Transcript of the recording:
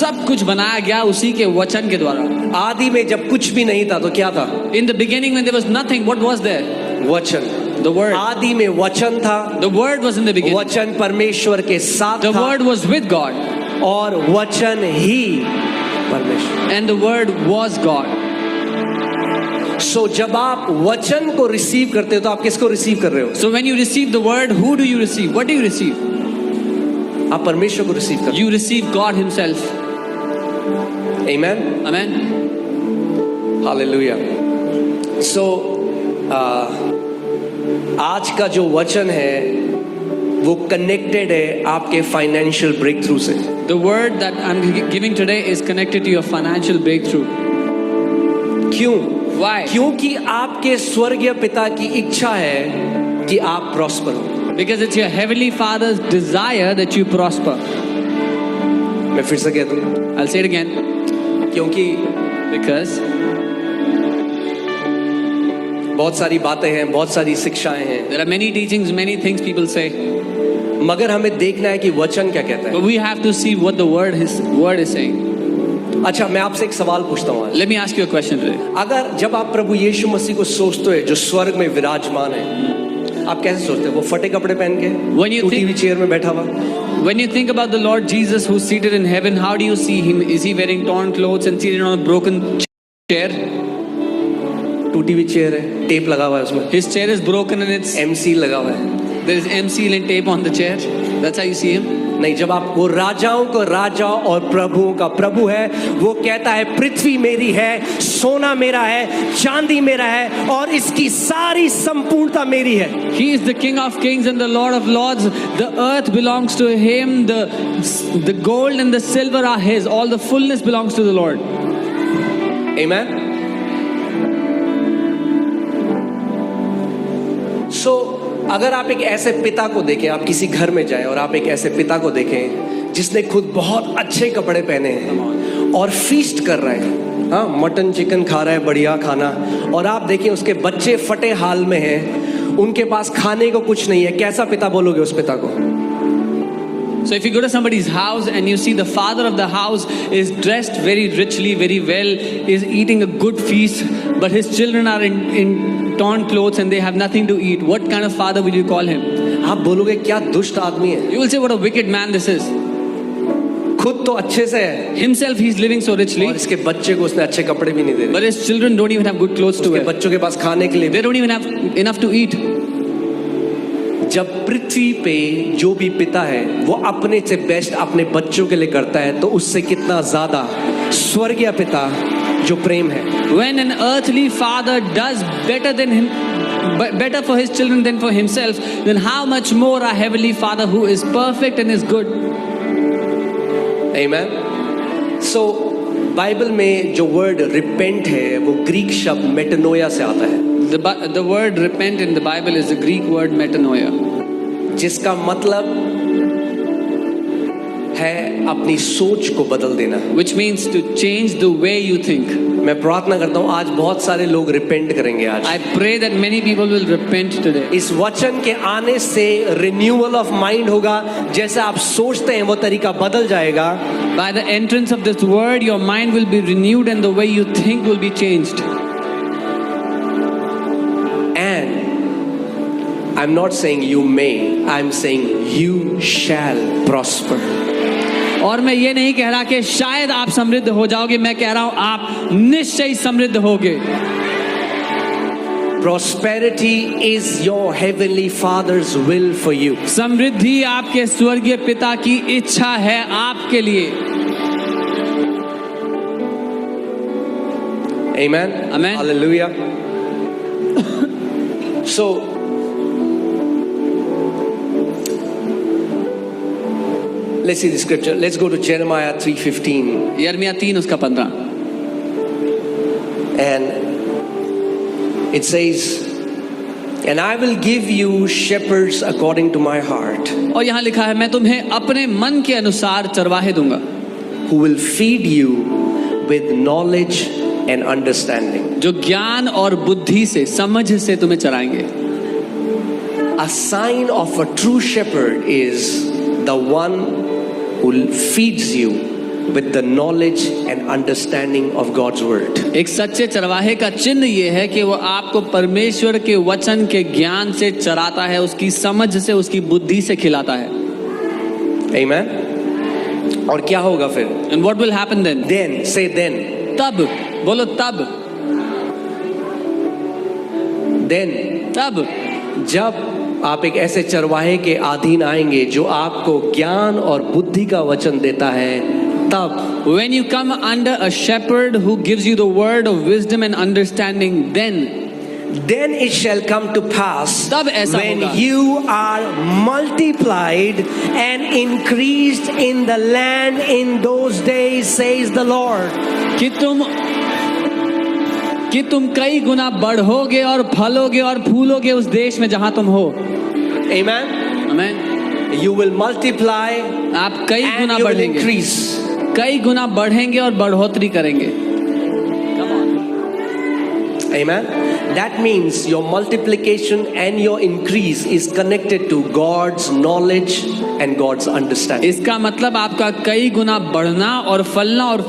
सब कुछ बनाया गया उसी के वचन के द्वारा। आदि में जब कुछ भी नहीं था तो क्या था? In the beginning when there was nothing, what was there? वचन। The word. आदि में वचन था। The word was in the beginning. वचन परमेश्वर के साथ The था। word was with God. और वचन ही परमेश्वर। And the word was God. So जब आप वचन को रिसीव करते हो तो आप किसको रिसीव कर रहे हो? So when you receive the word, who do you receive? What do you receive? आप परमेश्वर को रिसीव करते You receive God himself. हो। Amen. Amen. Hallelujah. So आज का जो वचन है वो कनेक्टेड है आपके फाइनेंशियल ब्रेक थ्रू से। The word that I'm giving today is connected to your financial breakthrough. क्यों? Why? क्योंकि आपके स्वर्गीय पिता की इच्छा है कि आप प्रॉस्पर हो। Because it's your heavenly Father's desire that you prosper. मैं फिर से कह दूं, I'll say it again. क्योंकि Because बहुत सारी बातें हैं, बहुत सारी शिक्षाएं हैं, there are many teachings, many things people say, मगर हमें देखना है कि वचन क्या कहता है। but we have to see what the word is saying. अच्छा, मैं आपसे एक सवाल पूछता हूँ आज। Let me ask you a question today. अगर जब आप प्रभु यीशु मसीह को सोचते हो जो स्वर्ग में विराजमान है, आप कैसे सोचते हैं? वो फटे कपड़े पहन के When you टूटी think- हुई चेयर में बैठा हुआ? When you think about the Lord Jesus who's seated in heaven, how do you see him? Is he wearing torn clothes and seated on a broken chair? टूटी हुई chair है, tape लगा हुआ है उसमें, His chair is broken and it's MC लगा हुआ है। there is M-seal and tape on the chair. That's how you see him. नहीं, जब आप वो राजाओं का राजा और प्रभुओं का प्रभु है, वो कहता है पृथ्वी मेरी है, सोना मेरा है, चांदी मेरा है और इसकी सारी संपूर्णता मेरी है। He is the King of Kings and the Lord of Lords. The earth belongs to him. The gold and the silver are his. All the fullness belongs to the Lord. Amen. So अगर आप एक ऐसे पिता को देखें, आप किसी घर में जाएं और आप एक ऐसे पिता को देखें जिसने खुद बहुत अच्छे कपड़े पहने हैं और फीस्ट कर रहा है, हाँ, मटन चिकन खा रहा है, बढ़िया खाना, और आप देखें उसके बच्चे फटे हाल में हैं, उनके पास खाने को कुछ नहीं है, कैसा पिता बोलोगे उस पिता को? So if you go to somebody's house and you see the father of the house is dressed very richly, very well, is eating a good feast, but his children are in torn clothes and they have nothing to eat, what kind of father will you call him? आप बोलोगे क्या दुष्ट आदमी है, You will say what a wicked man this is. खुद तो अच्छे से है Himself he is living so richly, और इसके बच्चे को उसने अच्छे कपड़े भी नहीं दे but रहे, his children don't even have good clothes to उसके wear. बच्चों के पास खाने के लिए They don't even have enough to eat. जब पृथ्वी पे जो भी पिता है वो अपने से बेस्ट अपने बच्चों के लिए करता है, तो उससे कितना ज्यादा स्वर्गीय पिता जो प्रेम है। When an earthly father does better for his children than for himself, then how much more our heavenly Father who is perfect and is good. Amen. So Bible में जो वर्ड रिपेंट है वो ग्रीक शब्द मेटानोया से आता है, The word repent in the Bible is the Greek word metanoia, जिसका मतलब है अपनी सोच को बदल देना। which means to change the way you think. मैं प्रार्थना करता हूँ आज बहुत सारे लोग रिपेंट करेंगे आज। I pray that many people will repent today. इस वचन के आने से रिन्यूअल ऑफ माइंड होगा, जैसे आप सोचते हैं वो तरीका बदल जाएगा। By the entrance of this word, your mind will be renewed and the way you think will be changed. And I'm not saying you may, I'm saying you shall prosper. और मैं ये नहीं कह रहा कि शायद आप समृद्ध हो जाओगे, मैं कह रहा हूं आप निश्चय समृद्ध होगे। Prosperity is your heavenly Father's will for you. समृद्धि आपके स्वर्गीय पिता की इच्छा है आपके लिए। Amen. Amen. Hallelujah. So let's see the scripture. Let's go to Jeremiah 3:15. यिर्मयाह 3 उसका 15। And it says, and I will give you shepherds according to my heart, और यहाँ लिखा है मैं तुम्हें अपने मन के अनुसार चरवाहे दूंगा, who will feed you with knowledge and understanding. जो ज्ञान और बुद्धि से, समझ से तुम्हें चराएंगे। A sign of a true shepherd is the one who feeds you with the knowledge and understanding of God's word. एक सच्चे चरवाहे का चिन्ह ये है कि वो आपको परमेश्वर के वचन के ज्ञान से चराता है, उसकी समझ से, उसकी बुद्धि से खिलाता है। Amen. और क्या होगा फिर? And what will happen then? Then, say then. तब, बोलो तब, Then, तब जब आप एक ऐसे चरवाहे के अधीन आएंगे जो आपको ज्ञान और बुद्धि का वचन देता है, तब when you come under a shepherd who gives you the word of wisdom and understanding, then it shall come to pass तब ऐसा when होगा। you are multiplied and increased in the land in those days, says the Lord. कि तुम कई गुना बढ़ोगे और फलोगे और फूलोगे उस देश में जहां तुम हो। Amen. आमीन। You will multiply आप कई and गुना you will बढ़ेंगे, increase. कई गुना बढ़ेंगे और बढ़ोतरी करेंगे। Amen. That means your multiplication and your increase is connected to God's knowledge and God's understanding. इसका मतलब आपका कई गुना बढ़ना और फलना और